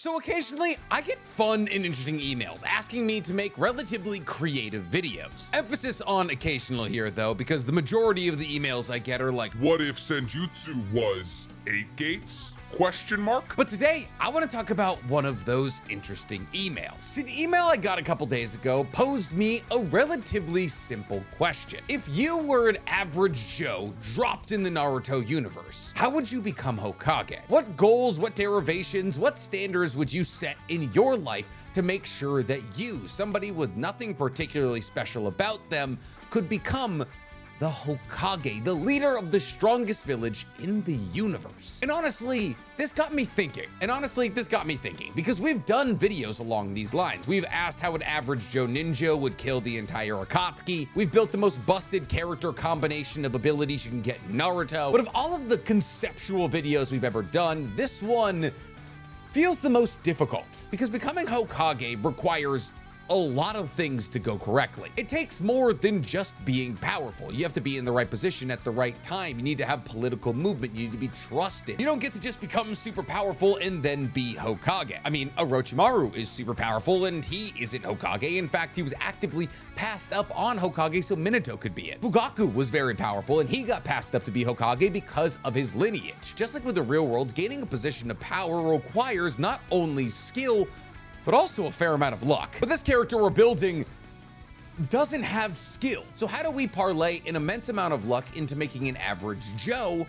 So occasionally, I get fun and interesting emails asking me to make relatively creative videos. Emphasis on occasional here though, because the majority of the emails I get are like, what if Senjutsu was 8 gates? Question mark? But today, I want to talk about one of those interesting emails. See, the email I got a couple days ago posed me a relatively simple question. If you were an average Joe dropped in the Naruto universe, how would you become Hokage? What goals, what derivations, what standards would you set in your life to make sure that you, somebody with nothing particularly special about them, could become the Hokage, the leader of the strongest village in the universe? And honestly, this got me thinking. Because we've done videos along these lines. We've asked how an average Joe ninja would kill the entire Akatsuki. We've built the most busted character combination of abilities you can get in Naruto. But of all of the conceptual videos we've ever done, this one feels the most difficult, because becoming Hokage requires a lot of things to go correctly. It takes more than just being powerful. You have to be in the right position at the right time. You need to have political movement. You need to be trusted. You don't get to just become super powerful and then be Hokage. I mean, Orochimaru is super powerful and he isn't Hokage. In fact, he was actively passed up on Hokage so Minato could be it. Fugaku was very powerful and he got passed up to be Hokage because of his lineage. Just like with the real world, gaining a position of power requires not only skill, but also a fair amount of luck. But this character we're building doesn't have skill. So how do we parlay an immense amount of luck into making an average Joe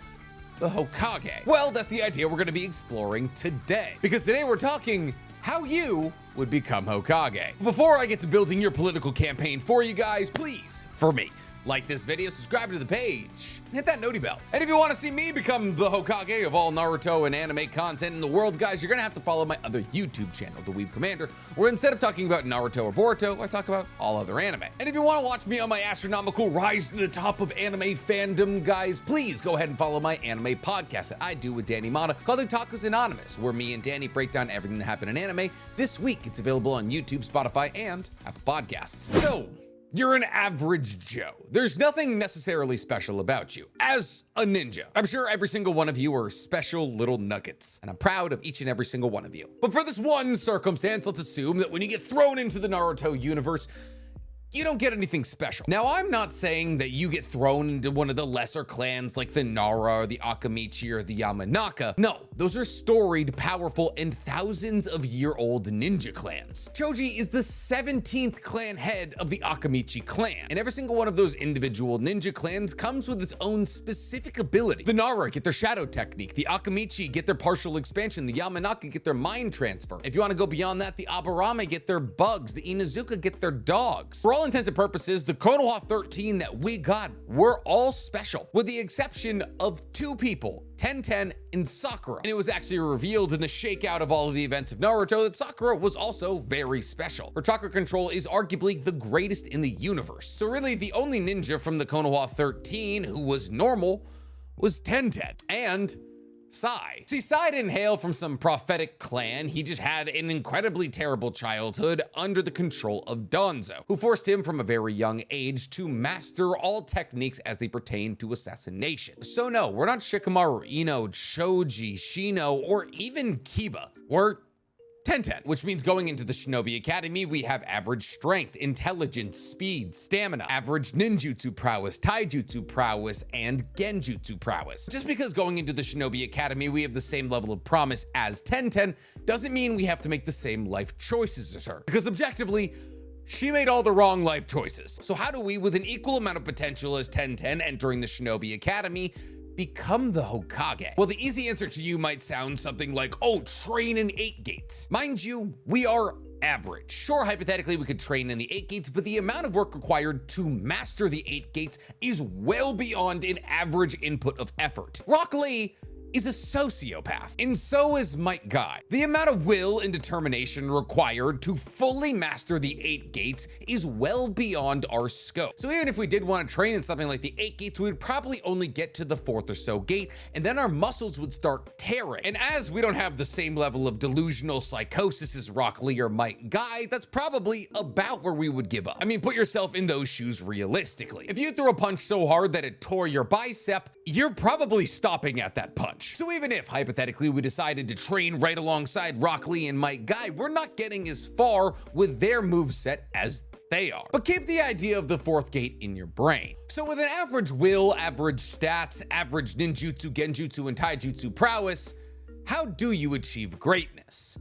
the Hokage? Well, that's the idea we're gonna be exploring today. Because today we're talking how you would become Hokage. Before I get to building your political campaign for you guys, please, for me, like this video, subscribe to the page, and hit that noti bell. And if you want to see me become the Hokage of all Naruto and anime content in the world, guys, you're gonna have to follow my other YouTube channel, The Weeb Commander, where instead of talking about Naruto or Boruto, I talk about all other anime. And if you want to watch me on my astronomical rise to the top of anime fandom, guys, please go ahead and follow my anime podcast that I do with Danny Mata called Otaku's Anonymous, where me and Danny break down everything that happened in anime. This week, it's available on YouTube, Spotify, and Apple Podcasts. So, you're an average Joe. There's nothing necessarily special about you. As a ninja, I'm sure every single one of you are special little nuggets, and I'm proud of each and every single one of you. But for this one circumstance, let's assume that when you get thrown into the Naruto universe, you don't get anything special. Now, I'm not saying that you get thrown into one of the lesser clans like the Nara or the Akamichi or the Yamanaka. No, those are storied, powerful, and thousands of year-old ninja clans. Choji is the 17th clan head of the Akamichi clan, and every single one of those individual ninja clans comes with its own specific ability. The Nara get their shadow technique, the Akamichi get their partial expansion, the Yamanaka get their mind transfer. If you want to go beyond that, the Aburame get their bugs, the Inuzuka get their dogs. For all intents and purposes, the Konoha 13 that we got were all special, with the exception of 2 people, Tenten and Sakura. And it was actually revealed in the shakeout of all of the events of Naruto that Sakura was also very special. Her chakra control is arguably the greatest in the universe. So really, the only ninja from the Konoha 13 who was normal was Tenten and Sai. See, Sai didn't hail from some prophetic clan. He just had an incredibly terrible childhood under the control of Danzo, who forced him from a very young age to master all techniques as they pertain to assassination. So no, we're not Shikamaru, Ino, Choji, Shino, or even Kiba. We're Tenten, which means going into the Shinobi Academy, we have average strength, intelligence, speed, stamina, average ninjutsu prowess, taijutsu prowess, and genjutsu prowess. Just because going into the Shinobi Academy, we have the same level of promise as Tenten, doesn't mean we have to make the same life choices as her. Because objectively, she made all the wrong life choices. So how do we, with an equal amount of potential as Tenten entering the Shinobi Academy, become the Hokage? Well, the easy answer to you might sound something like, oh, train in 8 gates. Mind you, we are average. Sure, hypothetically, we could train in the 8 gates, but the amount of work required to master the 8 gates is well beyond an average input of effort. Rock Lee is a sociopath, and so is Mike Guy. The amount of will and determination required to fully master the 8 gates is well beyond our scope. So even if we did want to train in something like the 8 gates, we would probably only get to the 4th or so gate, and then our muscles would start tearing. And as we don't have the same level of delusional psychosis as Rock Lee or Mike Guy, that's probably about where we would give up. I mean, put yourself in those shoes realistically. If you threw a punch so hard that it tore your bicep, you're probably stopping at that punch. much. So even if, hypothetically, we decided to train right alongside Rock Lee and Mike Guy, we're not getting as far with their moveset as they are. But keep the idea of the fourth gate in your brain. So with an average will, average stats, average ninjutsu, genjutsu, and taijutsu prowess, how do you achieve greatness?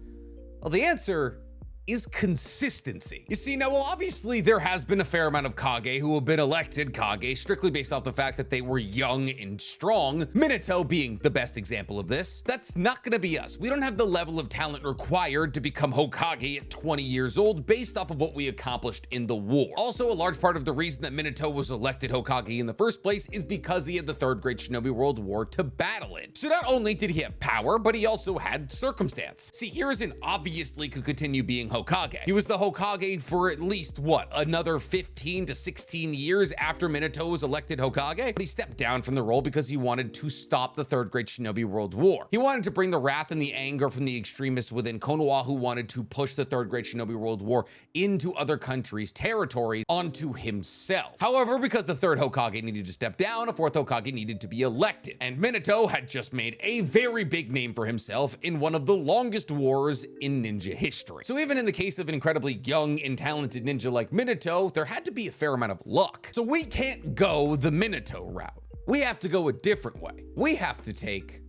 Well, the answer is consistency. You see, now, well, obviously there has been a fair amount of Kage who have been elected Kage strictly based off the fact that they were young and strong, Minato being the best example of this. That's not gonna be us. We don't have the level of talent required to become Hokage at 20 years old based off of what we accomplished in the war. Also, a large part of the reason that Minato was elected Hokage in the first place is because he had the Third Great Shinobi World War to battle in. So not only did he have power, but he also had circumstance. See, Hiruzen obviously could continue being Hokage. He was the Hokage for at least, what, another 15 to 16 years after Minato was elected Hokage? But he stepped down from the role because he wanted to stop the Third Great Shinobi World War. He wanted to bring the wrath and the anger from the extremists within Konoha who wanted to push the Third Great Shinobi World War into other countries' territories onto himself. However, because the third Hokage needed to step down, a fourth Hokage needed to be elected. And Minato had just made a very big name for himself in one of the longest wars in ninja history. So even in the case of an incredibly young and talented ninja like Minato, there had to be a fair amount of luck. So we can't go the Minato route. We have to go a different way. We have to take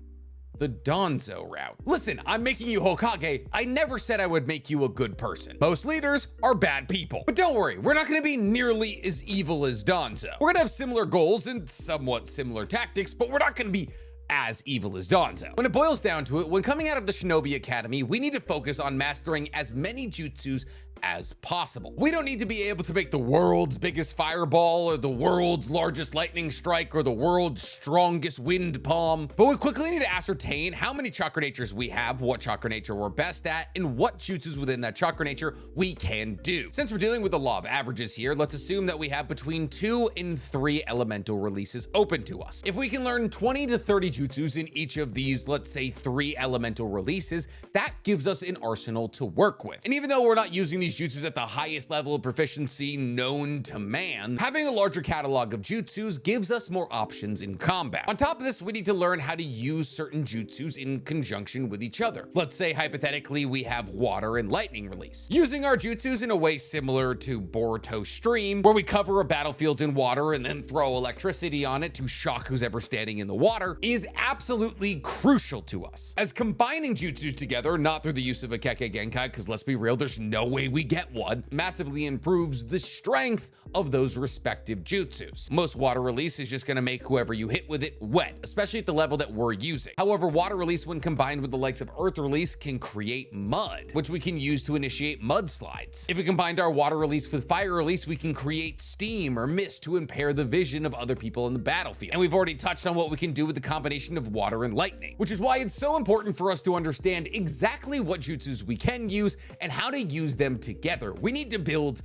the Danzo route. Listen, I'm making you Hokage. I never said I would make you a good person. Most leaders are bad people. But don't worry, we're not gonna be nearly as evil as Danzo. We're gonna have similar goals and somewhat similar tactics, but we're not gonna be as evil as Danzo. When it boils down to it, when coming out of the Shinobi Academy, we need to focus on mastering as many jutsus as possible. We don't need to be able to make the world's biggest fireball or the world's largest lightning strike or the world's strongest wind palm, but we quickly need to ascertain how many chakra natures we have, what chakra nature we're best at, and what jutsus within that chakra nature we can do. Since we're dealing with the law of averages here, let's assume that we have between 2 and 3 elemental releases open to us. If we can learn 20 to 30 jutsus in each of these, let's say 3 elemental releases, that gives us an arsenal to work with. And even though we're not using these jutsus at the highest level of proficiency known to man, having a larger catalog of jutsus gives us more options in combat. On top of this, we need to learn how to use certain jutsus in conjunction with each other. Let's say hypothetically we have water and lightning release. Using our jutsus in a way similar to Boruto Stream, where we cover a battlefield in water and then throw electricity on it to shock who's ever standing in the water, is absolutely crucial to us. As combining jutsus together, not through the use of a Kekkei Genkai, because let's be real, there's no way we get one, massively improves the strength of those respective jutsus. Most water release is just going to make whoever you hit with it wet, especially at the level that we're using. However, water release when combined with the likes of earth release can create mud, which we can use to initiate mudslides. If we combined our water release with fire release, we can create steam or mist to impair the vision of other people in the battlefield. And we've already touched on what we can do with the combination of water and lightning, which is why it's so important for us to understand exactly what jutsus we can use and how to use them together. We need to build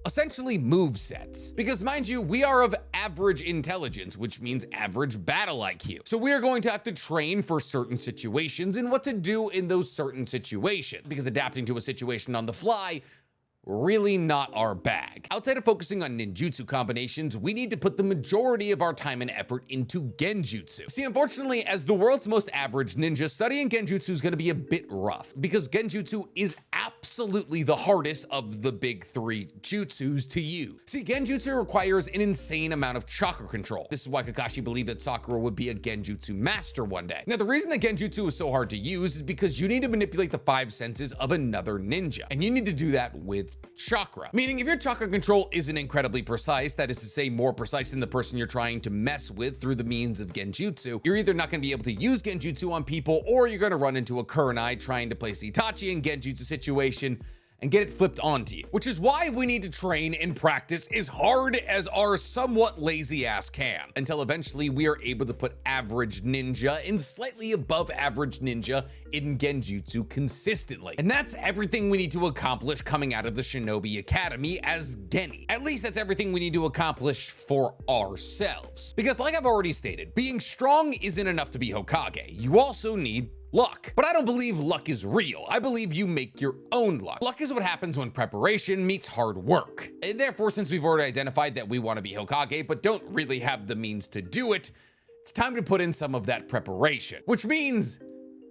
essentially move sets, because mind you, we are of average intelligence, which means average battle IQ. So we are going to have to train for certain situations and what to do in those certain situations, because adapting to a situation on the fly, really not our bag. Outside of focusing on ninjutsu combinations, we need to put the majority of our time and effort into genjutsu. See, unfortunately, as the world's most average ninja, studying genjutsu is gonna be a bit rough, because genjutsu is absolutely the hardest of the big 3 jutsus to use. See, genjutsu requires an insane amount of chakra control. This is why Kakashi believed that Sakura would be a genjutsu master one day. Now, the reason that genjutsu is so hard to use is because you need to manipulate the 5 senses of another ninja, and you need to do that with chakra. Meaning, if your chakra control isn't incredibly precise, that is to say more precise than the person you're trying to mess with through the means of genjutsu, you're either not going to be able to use genjutsu on people, or you're going to run into a Kurenai trying to place Itachi in genjutsu situation and get it flipped onto you, which is why we need to train and practice as hard as our somewhat lazy ass can, until eventually we are able to put average ninja and slightly above average ninja in genjutsu consistently. And that's everything we need to accomplish coming out of the Shinobi Academy as Geni. At least that's everything we need to accomplish for ourselves. Because like I've already stated, being strong isn't enough to be Hokage. You also need luck. But I don't believe luck is real. I believe you make your own luck. Luck is what happens when preparation meets hard work. And therefore, since we've already identified that we want to be Hokage, but don't really have the means to do it, it's time to put in some of that preparation, which means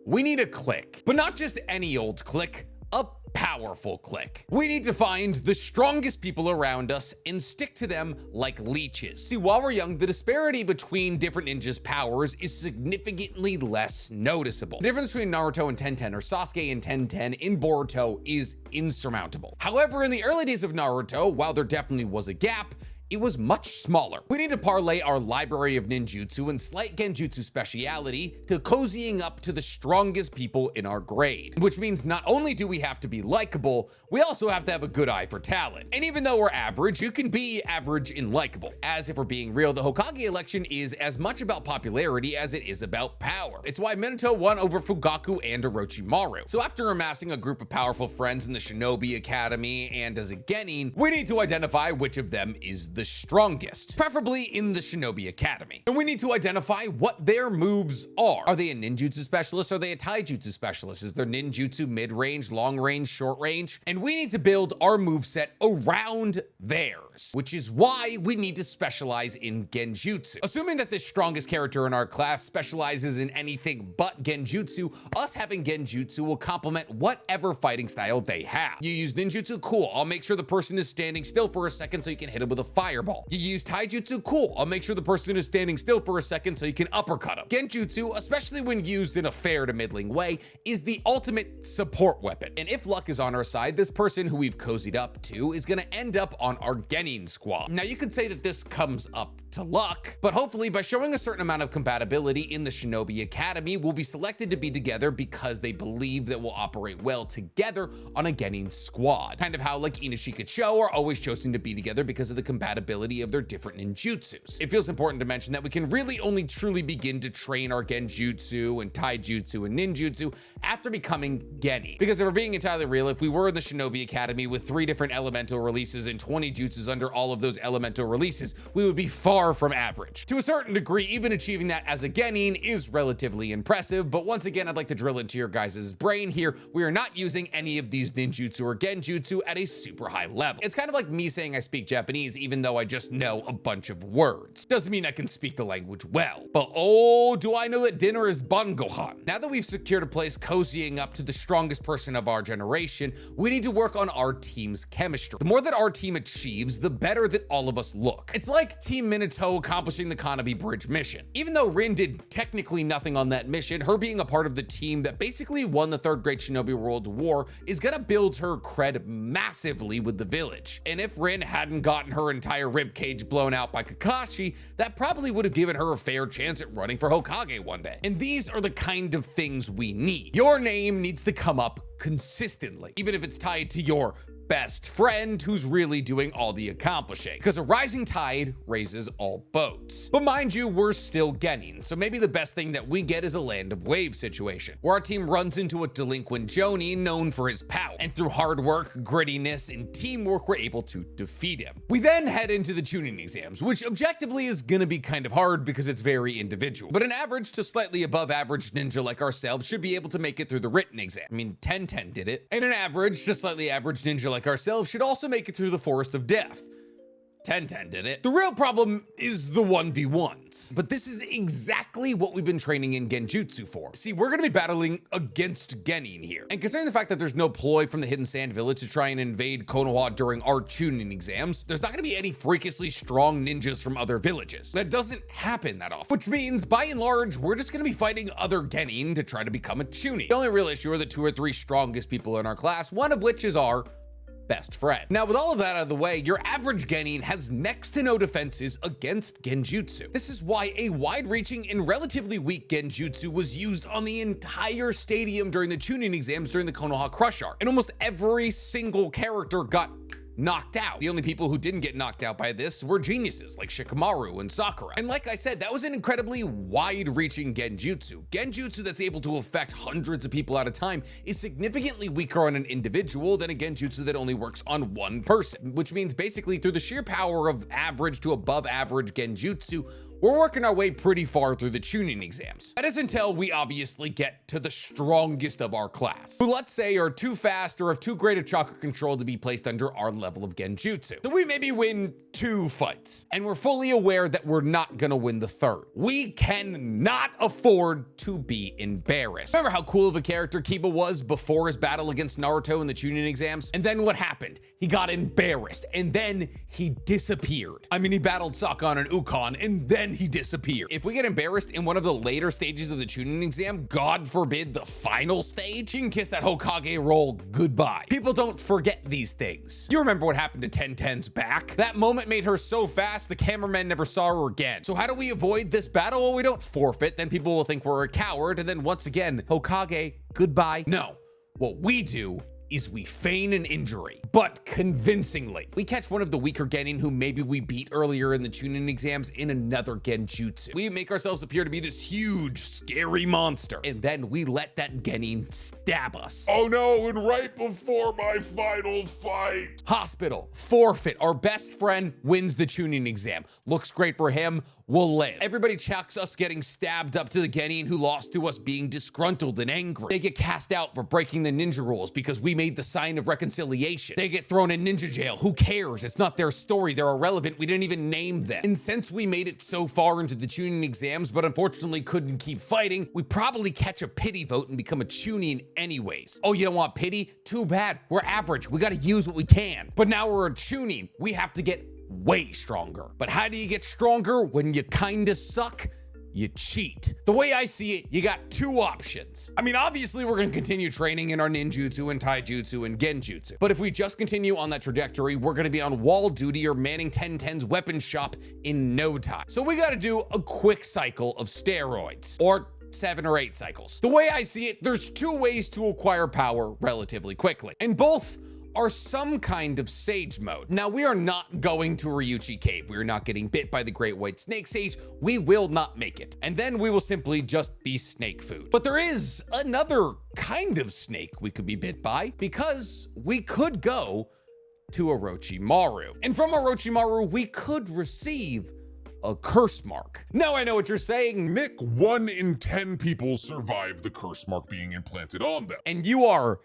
we need a clique, but not just any old clique, a powerful clique. We need to find the strongest people around us and stick to them like leeches. See, while we're young, the disparity between different ninjas' powers is significantly less noticeable. The difference between Naruto and Tenten or Sasuke and Tenten in Boruto is insurmountable. However, in the early days of Naruto, while there definitely was a gap, it was much smaller. We need to parlay our library of ninjutsu and slight genjutsu speciality to cozying up to the strongest people in our grade, which means not only do we have to be likable, we also have to have a good eye for talent. And even though we're average, you can be average and likable. As if we're being real, the Hokage election is as much about popularity as it is about power. It's why Minato won over Fugaku and Orochimaru. So after amassing a group of powerful friends in the Shinobi Academy and as a genin, we need to identify which of them is the strongest, preferably in the Shinobi Academy. And we need to identify what their moves are. Are they a ninjutsu specialist? Are they a taijutsu specialist? Is their ninjutsu mid-range, long-range, short-range? And we need to build our moveset around theirs, which is why we need to specialize in genjutsu. Assuming that the strongest character in our class specializes in anything but genjutsu, us having genjutsu will complement whatever fighting style they have. You use ninjutsu, cool. I'll make sure the person is standing still for a second so you can hit him with a fireball. You use taijutsu, cool. I'll make sure the person is standing still for a second so you can uppercut him. Genjutsu, especially when used in a fair to middling way, is the ultimate support weapon. And if luck is on our side, this person who we've cozied up to is gonna end up on our genin squad. Now you could say that this comes up to luck, but hopefully by showing a certain amount of compatibility in the Shinobi Academy, we'll be selected to be together because they believe that we'll operate well together on a genin squad. Kind of how like Inoshika Cho are always chosen to be together because of the compatibility of their different ninjutsus. It feels important to mention that we can really only truly begin to train our genjutsu and taijutsu and ninjutsu after becoming genin. Because if we're being entirely real, if we were in the Shinobi Academy with 3 different elemental releases and 20 jutsus under all of those elemental releases, we would be far from average. To a certain degree, even achieving that as a genin is relatively impressive, but once again, I'd like to drill into your guys' brain here. We are not using any of these ninjutsu or genjutsu at a super high level. It's kind of like me saying I speak Japanese even though I just know a bunch of words. Doesn't mean I can speak the language well, but oh, do I know that dinner is bangohan. Now that we've secured a place cozying up to the strongest person of our generation, we need to work on our team's chemistry. The more that our team achieves, the better that all of us look. It's like Team Minato accomplishing the Kanabi Bridge mission. Even though Rin did technically nothing on that mission, her being a part of the team that basically won the Third Great Shinobi World War is gonna build her cred massively with the village. And if Rin hadn't gotten her entire ribcage blown out by Kakashi, that probably would have given her a fair chance at running for Hokage one day. And these are the kind of things we need. Your name needs to come up consistently, even if it's tied to your best friend who's really doing all the accomplishing, because a rising tide raises all boats. But mind you, we're still genin, so maybe the best thing that we get is a land of waves situation, where our team runs into a delinquent jonin known for his power, and through hard work, grittiness, and teamwork, we're able to defeat him. We then head into the chunin exams, which objectively is gonna be kind of hard because it's very individual, but an average to slightly above average ninja like ourselves should be able to make it through the written exam. I mean, Tenten did it, and an average to slightly average ninja like ourselves should also make it through the Forest of Death. Tenten did it. The real problem is the 1v1s. But this is exactly what we've been training in genjutsu for. See, we're gonna be battling against genin here. And considering the fact that there's no ploy from the Hidden Sand Village to try and invade Konoha during our chunin exams, there's not gonna be any freakishly strong ninjas from other villages. That doesn't happen that often. Which means, by and large, we're just gonna be fighting other genin to try to become a chunin. The only real issue are the 2 or 3 strongest people in our class, one of which is our best friend. Now, with all of that out of the way, your average genin has next to no defenses against genjutsu. This is why a wide-reaching and relatively weak genjutsu was used on the entire stadium during the chunin exams during the Konoha Crush arc, and almost every single character got knocked out. The only people who didn't get knocked out by this were geniuses like Shikamaru and Sakura. And like I said, that was an incredibly wide-reaching genjutsu. Genjutsu that's able to affect hundreds of people at a time is significantly weaker on an individual than a genjutsu that only works on one person, which means basically through the sheer power of average to above average genjutsu, we're working our way pretty far through the chunin exams. That is until we obviously get to the strongest of our class, who let's say are too fast or have too great of chakra control to be placed under our level of genjutsu. So we maybe win 2 fights, and we're fully aware that we're not gonna win the 3rd. We cannot afford to be embarrassed. Remember how cool of a character Kiba was before his battle against Naruto in the chunin exams? And then what happened? He got embarrassed, and then he disappeared. I mean, he battled Sakon and Ukon, and then he disappeared. If we get embarrassed in one of the later stages of the chunin exam, God forbid the final stage, you can kiss that Hokage role goodbye. People don't forget these things. You remember what happened to 1010's back? That moment made her so fast, the cameraman never saw her again. So how do we avoid this battle? Well, we don't forfeit, then people will think we're a coward, and then once again, Hokage, goodbye. No, what we do is we feign an injury, but convincingly. We catch one of the weaker genin who maybe we beat earlier in the chunin exams in another genjutsu. We make ourselves appear to be this huge, scary monster, and then we let that genin stab us. Oh no, and right before my final fight. Hospital, forfeit, our best friend wins the chunin exam. Looks great for him, we'll live. Everybody chalks us getting stabbed up to the genin who lost to us being disgruntled and angry. They get cast out for breaking the ninja rules because we made the sign of reconciliation. They get thrown in ninja jail. Who cares? It's not their story. They're irrelevant. We didn't even name them. And since we made it so far into the chunin exams, but unfortunately couldn't keep fighting, we probably catch a pity vote and become a chunin anyways. Oh, you don't want pity? Too bad. We're average. We gotta use what we can. But now we're a chunin. We have to get way stronger. But how do you get stronger when you kinda suck? You cheat. The way I see it, you got 2 options. I mean, obviously we're gonna continue training in our ninjutsu and taijutsu and genjutsu. But if we just continue on that trajectory, we're gonna be on wall duty or manning 1010's weapons shop in no time. So we gotta do a quick cycle of steroids, or 7 or 8 cycles. The way I see it, there's 2 ways to acquire power relatively quickly, and both are some kind of sage mode. Now, we are not going to Ryuchi Cave. We are not getting bit by the great white snake sage. We will not make it. And then we will simply just be snake food. But there is another kind of snake we could be bit by, because we could go to Orochimaru. And from Orochimaru, we could receive a curse mark. Now I know what you're saying, Mick, 1 in 10 people survive the curse mark being implanted on them. and you are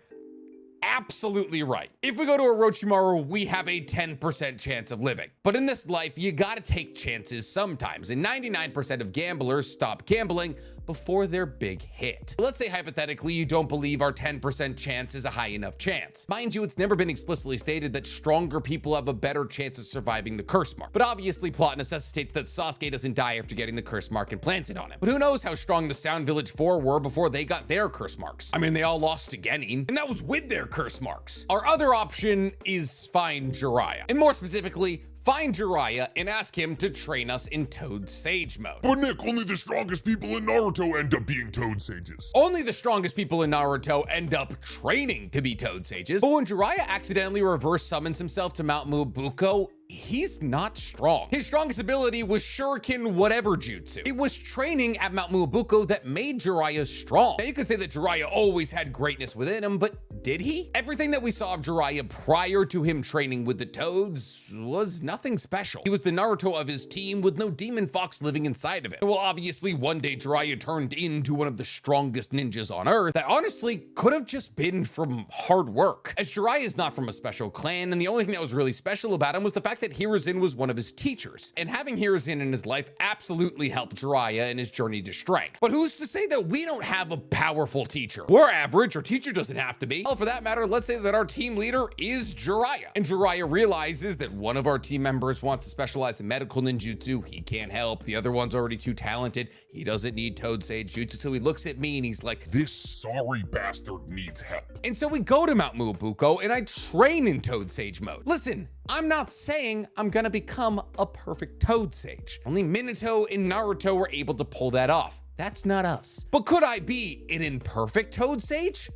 absolutely right. If we go to Orochimaru, we have a 10% chance of living. But in this life, you gotta take chances sometimes, and 99% of gamblers stop gambling before their big hit. Let's say hypothetically you don't believe our 10% chance is a high enough chance. Mind you, it's never been explicitly stated that stronger people have a better chance of surviving the curse mark. But obviously plot necessitates that Sasuke doesn't die after getting the curse mark implanted on him. But who knows how strong the Sound Village 4 were before they got their curse marks. I mean, they all lost to Genin, and that was with their curse marks. Our other option is find Jiraiya, and more specifically, find Jiraiya and ask him to train us in Toad Sage mode. But Nick, only the strongest people in Naruto end up being Toad Sages. Only the strongest people in Naruto end up training to be Toad Sages, but when Jiraiya accidentally reverse summons himself to Mount Mubuko, he's not strong. His strongest ability was Shuriken whatever jutsu. It was training at Mount Mubuko that made Jiraiya strong. Now you could say that Jiraiya always had greatness within him, but did he? Everything that we saw of Jiraiya prior to him training with the Toads was nothing special. He was the Naruto of his team with no demon fox living inside of him. Well, obviously one day Jiraiya turned into one of the strongest ninjas on earth that honestly could have just been from hard work. As Jiraiya is not from a special clan, and the only thing that was really special about him was the fact that Hiruzen was one of his teachers, and having Hiruzen in his life absolutely helped Jiraiya in his journey to strength. But who's to say that we don't have a powerful teacher? We're average, our teacher doesn't have to be. Well, for that matter, let's say that our team leader is Jiraiya, and Jiraiya realizes that one of our team members wants to specialize in medical ninjutsu. He can't help. The other one's already too talented. He doesn't need Toad Sage jutsu, so he looks at me and he's like, This sorry bastard needs help. and so we go to Mount Mubuko and I train in Toad Sage mode. Listen, I'm not saying I'm gonna become a perfect Toad Sage. Only Minato and Naruto were able to pull that off. That's not us. But could I be an imperfect Toad Sage?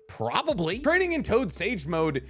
Probably. Training in Toad Sage mode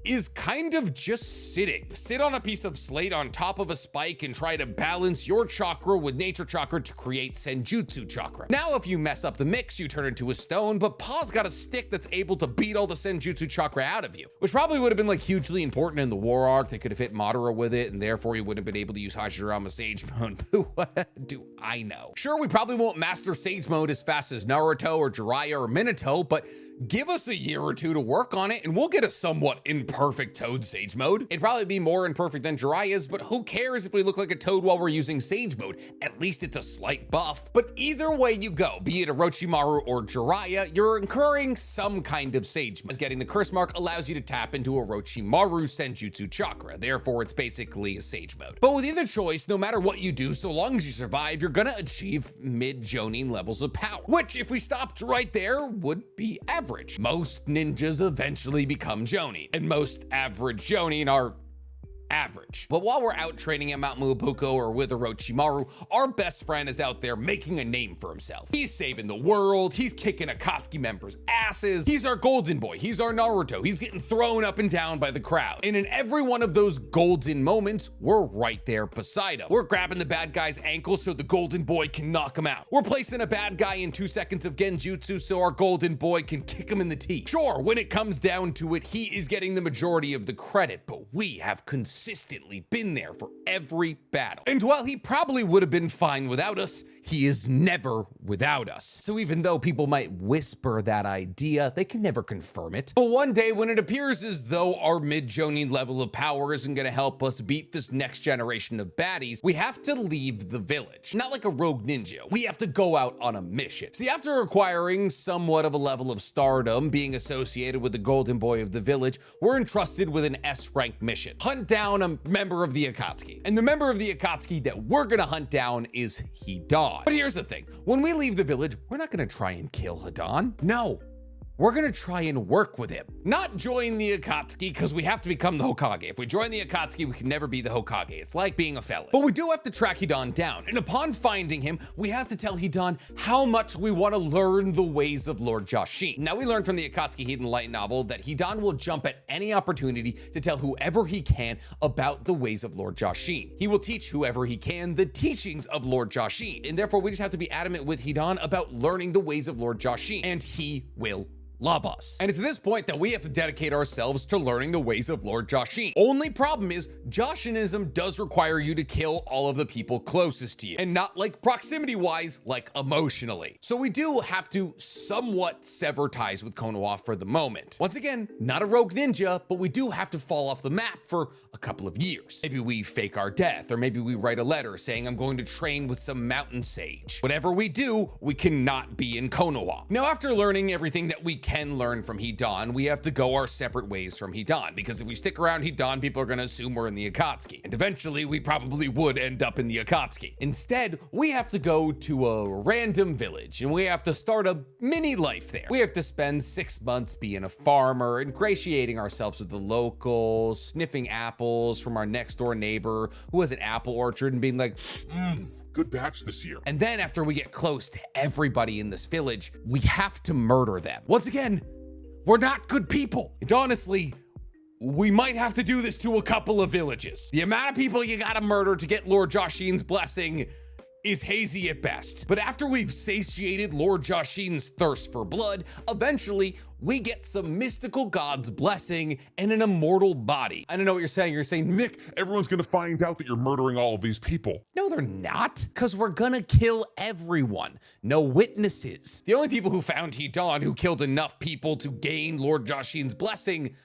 is kind of just sitting. Sit on a piece of slate on top of a spike and try to balance your chakra with nature chakra to create senjutsu chakra. Now, if you mess up the mix, you turn into a stone, but Pa's got a stick that's able to beat all the senjutsu chakra out of you, which probably would have been like hugely important in the war arc. They could have hit Madara with it, and therefore he wouldn't have been able to use Hashirama Sage Mode. What do I know? Sure, we probably won't master Sage Mode as fast as Naruto or Jiraiya or Minato, but give us a year or two to work on it and we'll get a somewhat imperfect Toad Sage Mode. It'd probably be more imperfect than Jiraiya's, but who cares if we look like a toad while we're using Sage Mode? At least it's a slight buff. But either way you go, be it Orochimaru or Jiraiya, you're incurring some kind of Sage Mode, as getting the curse mark allows you to tap into Orochimaru's Senjutsu chakra. Therefore, it's basically a Sage Mode. But with either choice, no matter what you do, so long as you survive, you're gonna achieve mid-jonin levels of power, which if we stopped right there would be average. Most ninjas eventually become Jonin, and most average Jonin are average. But while we're out training at Mount Muabuko or with Orochimaru, our best friend is out there making a name for himself. He's saving the world, he's kicking Akatsuki members' asses, he's our golden boy, he's our Naruto, he's getting thrown up and down by the crowd. And in every one of those golden moments, we're right there beside him. We're grabbing the bad guy's ankle so the golden boy can knock him out. We're placing a bad guy in 2 seconds of genjutsu so our golden boy can kick him in the teeth. Sure, when it comes down to it, he is getting the majority of the credit, but we have consistently been there for every battle. And while he probably would have been fine without us, he is never without us. So even though people might whisper that idea, they can never confirm it. But one day when it appears as though our mid-jonin level of power isn't gonna help us beat this next generation of baddies, we have to leave the village. Not like a rogue ninja, we have to go out on a mission. See, after acquiring somewhat of a level of stardom, being associated with the golden boy of the village, we're entrusted with an S-rank mission. Hunt down a member of the Akatsuki. And the member of the Akatsuki that we're gonna hunt down is Hidan. But here's the thing, when we leave the village, we're not gonna try and kill Hidan. No. We're gonna try and work with him. Not join the Akatsuki, because we have to become the Hokage. If we join the Akatsuki, we can never be the Hokage. It's like being a felon. But we do have to track Hidan down, and upon finding him, we have to tell Hidan how much we want to learn the ways of Lord Jashin. Now, we learned from the Akatsuki Hidden light novel that Hidan will jump at any opportunity to tell whoever he can about the ways of Lord Jashin. He will teach whoever he can the teachings of Lord Jashin, and therefore we just have to be adamant with Hidan about learning the ways of Lord Jashin, and he will love us. And it's at this point that we have to dedicate ourselves to learning the ways of Lord Jashin. Only problem is, jashinism does require you to kill all of the people closest to you, and not like proximity-wise, like emotionally. So we do have to somewhat sever ties with Konoha for the moment. Once again, not a rogue ninja, but we do have to fall off the map for a couple of years. Maybe we fake our death, or maybe we write a letter saying I'm going to train with some mountain sage. Whatever we do, we cannot be in Konoha. Now, after learning everything that we can learn from Hidan, we have to go our separate ways from Hidan, because if we stick around Hidan, people are going to assume we're in the Akatsuki, and eventually we probably would end up in the Akatsuki. Instead, we have to go to a random village, and we have to start a mini life there. We have to spend 6 months being a farmer, ingratiating ourselves with the locals, sniffing apples from our next door neighbor who has an apple orchard and being like, Good batch this year. and then after we get close to everybody in this village, we have to murder them. Once again, we're not good people. And honestly, we might have to do this to a couple of villages. The amount of people you gotta murder to get Lord Jashin's blessing is hazy at best. But after we've satiated Lord Jashin's thirst for blood, eventually we get some mystical god's blessing and an immortal body. I don't know what you're saying. You're saying, Nick, everyone's gonna find out that you're murdering all of these people. no, they're not, because we're gonna kill everyone. No witnesses. The only people who found Hidan who killed enough people to gain Lord Jashin's blessing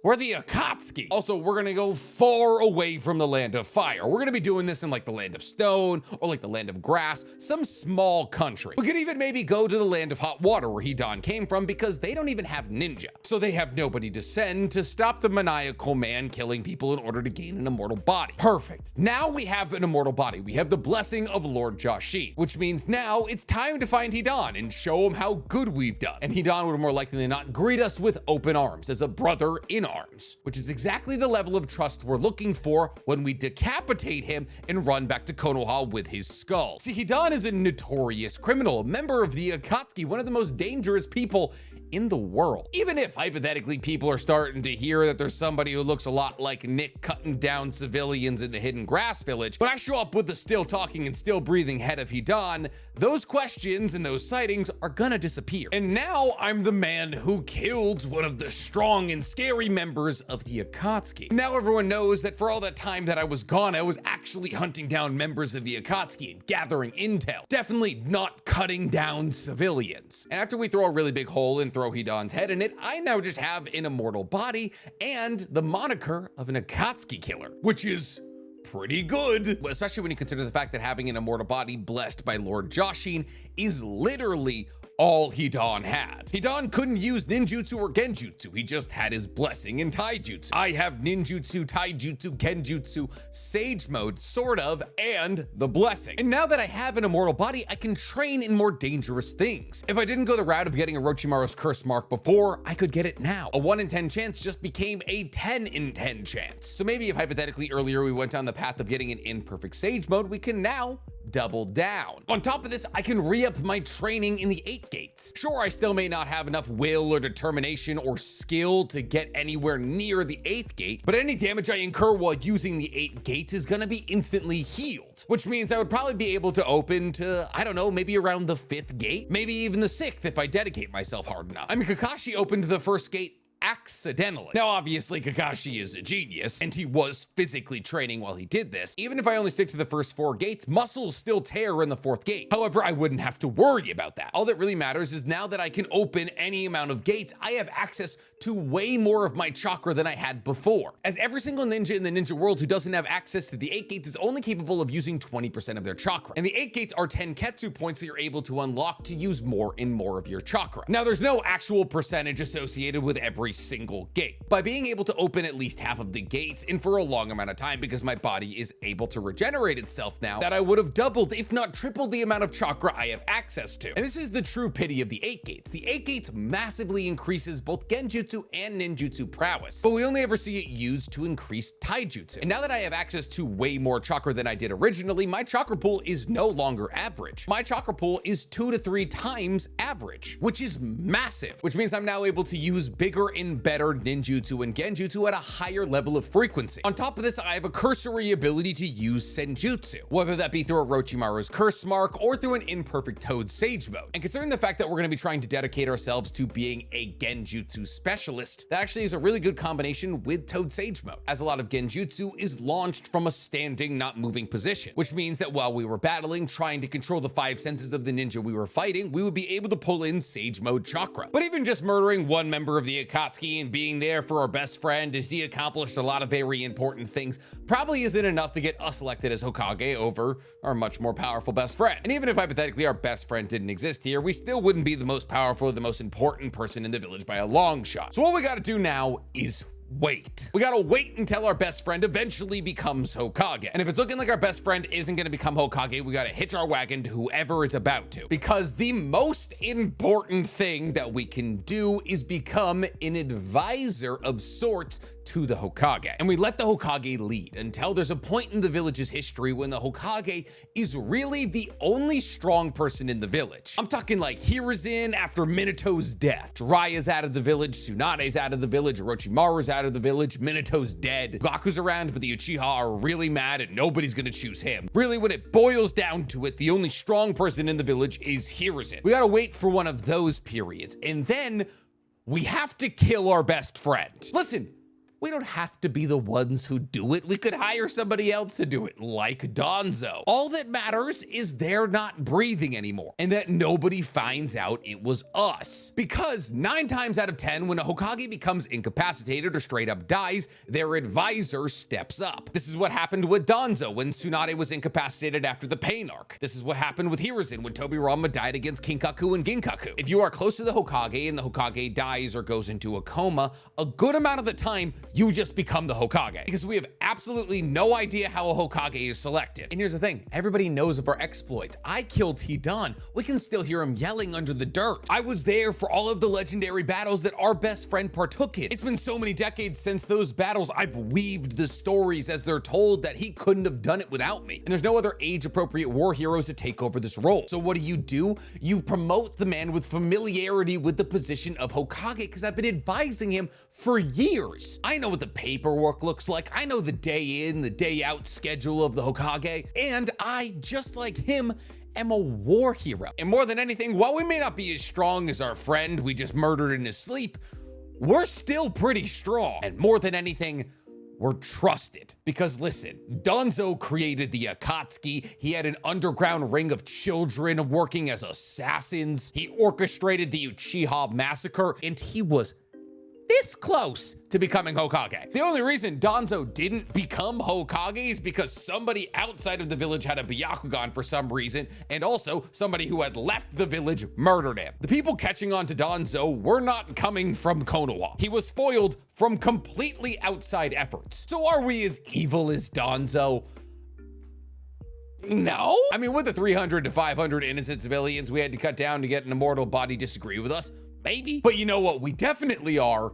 were the Akatsuki. Also, we're gonna go far away from the land of fire. We're gonna be doing this in like the land of stone or like the land of grass, some small country. We could even maybe go to the land of hot water where Hidan came from, because they don't even have ninja. So they have nobody to send to stop the maniacal man killing people in order to gain an immortal body. Perfect. Now we have an immortal body. We have the blessing of Lord Jashin, which means now it's time to find Hidan and show him how good we've done. And Hidan would more likely than not greet us with open arms as a brother in arms, which is exactly the level of trust we're looking for when we decapitate him and run back to Konoha with his skull. See, Hidan is a notorious criminal, a member of the Akatsuki, one of the most dangerous people in the world. Even if hypothetically people are starting to hear that there's somebody who looks a lot like Nick cutting down civilians in the Hidden Grass Village, when I show up with the still talking and still breathing head of Hidan, those questions and those sightings are gonna disappear. And now I'm the man who killed one of the strong and scary members of the Akatsuki. Now everyone knows that for all that time that I was gone, I was actually hunting down members of the Akatsuki and gathering intel. Definitely not cutting down civilians. And after we throw a really big hole and throw Hidan's head in it, I now just have an immortal body and the moniker of an Akatsuki killer, which is pretty good, especially when you consider the fact that having an immortal body blessed by Lord Joshin is literally all Hidan had. Hidan couldn't use ninjutsu or genjutsu, he just had his blessing in taijutsu. I have ninjutsu, taijutsu, genjutsu, sage mode, sort of, and the blessing. And now that I have an immortal body, I can train in more dangerous things. If I didn't go the route of getting Orochimaru's curse mark before, I could get it now. A 1 in 10 chance just became a 10 in 10 chance. So maybe if hypothetically earlier we went down the path of getting an imperfect sage mode, we can now double down. On top of this, I can re-up my training in the 8 gates. Sure, I still may not have enough will or determination or skill to get anywhere near the 8th gate, but any damage I incur while using the 8 gates is gonna be instantly healed, which means I would probably be able to open to, I don't know, maybe around the 5th gate, maybe even the 6th if I dedicate myself hard enough. I mean, Kakashi opened the 1st gate accidentally. Now, obviously, Kakashi is a genius, and he was physically training while he did this. Even if I only stick to the first 4 gates, muscles still tear in the 4th gate. However, I wouldn't have to worry about that. All that really matters is now that I can open any amount of gates, I have access to way more of my chakra than I had before. As every single ninja in the ninja world who doesn't have access to the 8 gates is only capable of using 20% of their chakra. And the 8 gates are 10 ketsu points that you're able to unlock to use more and more of your chakra. Now, there's no actual percentage associated with every single gate. By being able to open at least half of the gates and for a long amount of time because my body is able to regenerate itself now, that I would have doubled if not tripled the amount of chakra I have access to. And this is the true pity of the 8 gates. The 8 gates massively increases both genjutsu and ninjutsu prowess, but we only ever see it used to increase taijutsu. And now that I have access to way more chakra than I did originally, my chakra pool is no longer average. My chakra pool is 2 to 3 times average, which is massive, which means I'm now able to use bigger and better ninjutsu and genjutsu at a higher level of frequency. On top of this, I have a cursory ability to use senjutsu, whether that be through Orochimaru's curse mark or through an imperfect Toad Sage mode. And considering the fact that we're going to be trying to dedicate ourselves to being a genjutsu specialist, that actually is a really good combination with Toad Sage mode, as a lot of genjutsu is launched from a standing, not moving position, which means that while we were battling, trying to control the 5 senses of the ninja we were fighting, we would be able to pull in Sage mode chakra. But even just murdering one member of the Akatsuki and being there for our best friend as he accomplished a lot of very important things probably isn't enough to get us elected as Hokage over our much more powerful best friend. And even if hypothetically our best friend didn't exist here, we still wouldn't be the most powerful or the most important person in the village by a long shot. So what we gotta do now is wait. We gotta wait until our best friend eventually becomes Hokage. And if it's looking like our best friend isn't gonna become Hokage, we gotta hitch our wagon to whoever is about to. Because the most important thing that we can do is become an advisor of sorts to the Hokage. And we let the Hokage lead until there's a point in the village's history when the Hokage is really the only strong person in the village. I'm talking like Hiruzen after Minato's death. Jiraiya's out of the village, Tsunade's out of the village, Orochimaru's out of the village, Minato's dead, Gaku's around, but the Uchiha are really mad and nobody's gonna choose him. Really, when it boils down to it, the only strong person in the village is Hiruzen. We gotta wait for one of those periods, and then we have to kill our best friend. Listen, we don't have to be the ones who do it. We could hire somebody else to do it, like Danzo. All that matters is they're not breathing anymore and that nobody finds out it was us. Because 9 times out of 10, when a Hokage becomes incapacitated or straight up dies, their advisor steps up. This is what happened with Danzo when Tsunade was incapacitated after the Pain arc. This is what happened with Hiruzen when Tobirama died against Kinkaku and Ginkaku. If you are close to the Hokage and the Hokage dies or goes into a coma, a good amount of the time, you just become the Hokage. Because we have absolutely no idea how a Hokage is selected. And here's the thing, everybody knows of our exploits. I killed Hidan. We can still hear him yelling under the dirt. I was there for all of the legendary battles that our best friend partook in. It's been so many decades since those battles, I've weaved the stories as they're told that he couldn't have done it without me. And there's no other age-appropriate war heroes to take over this role. So what do? You promote the man with familiarity with the position of Hokage, because I've been advising him for years. I know what the paperwork looks like. I know the day in, the day out schedule of the Hokage. And I, just like him, am a war hero. And more than anything, while we may not be as strong as our friend we just murdered in his sleep, we're still pretty strong. And more than anything, we're trusted. Because listen, Danzo created the Akatsuki. He had an underground ring of children working as assassins. He orchestrated the Uchiha massacre, and he was this close to becoming Hokage. The only reason Danzo didn't become Hokage is because somebody outside of the village had a Byakugan for some reason, and also somebody who had left the village murdered him. The people catching on to Danzo were not coming from Konoha. He was foiled from completely outside efforts. So are we as evil as Danzo? No. I mean, with the 300 to 500 innocent civilians we had to cut down to get an immortal body disagree with us, maybe. But you know what we definitely are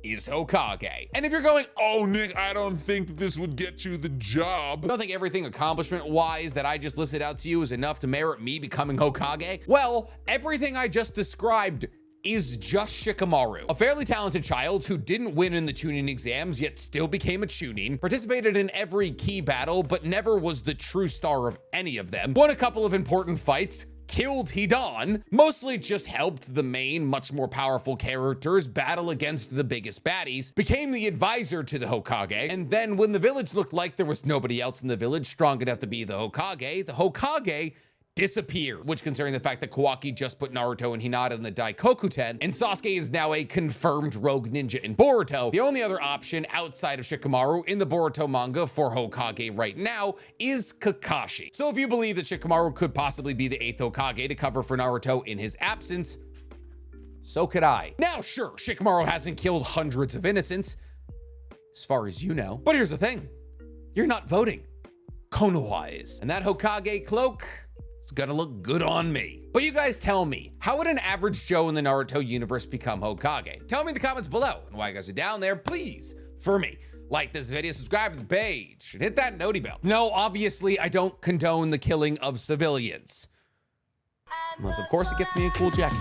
is Hokage. And if you're going, Oh, Nick, I don't think this would get you the job. I don't think everything accomplishment-wise that I just listed out to you is enough to merit me becoming Hokage. Well, everything I just described is just Shikamaru, a fairly talented child who didn't win in the chunin exams, yet still became a chunin, participated in every key battle, but never was the true star of any of them, won a couple of important fights, killed Hidan, mostly just helped the main, much more powerful characters battle against the biggest baddies, became the advisor to the Hokage, and then when the village looked like there was nobody else in the village strong enough to be the Hokage disappeared, which, considering the fact that Kawaki just put Naruto and Hinata in the Daikokuten, and Sasuke is now a confirmed rogue ninja in Boruto, the only other option outside of Shikamaru in the Boruto manga for Hokage right now is Kakashi. So if you believe that Shikamaru could possibly be the 8th Hokage to cover for Naruto in his absence, so could I. Now, sure, Shikamaru hasn't killed hundreds of innocents, as far as you know, but here's the thing, you're not voting. Konoha is. And that Hokage cloak, it's gonna look good on me. But you guys tell me, how would an average Joe in the Naruto universe become Hokage? Tell me in the comments below. And while you guys are down there, please, for me, like this video, subscribe to the page, and hit that noti bell. No, obviously, I don't condone the killing of civilians. Unless, of course, it gets me a cool jacket.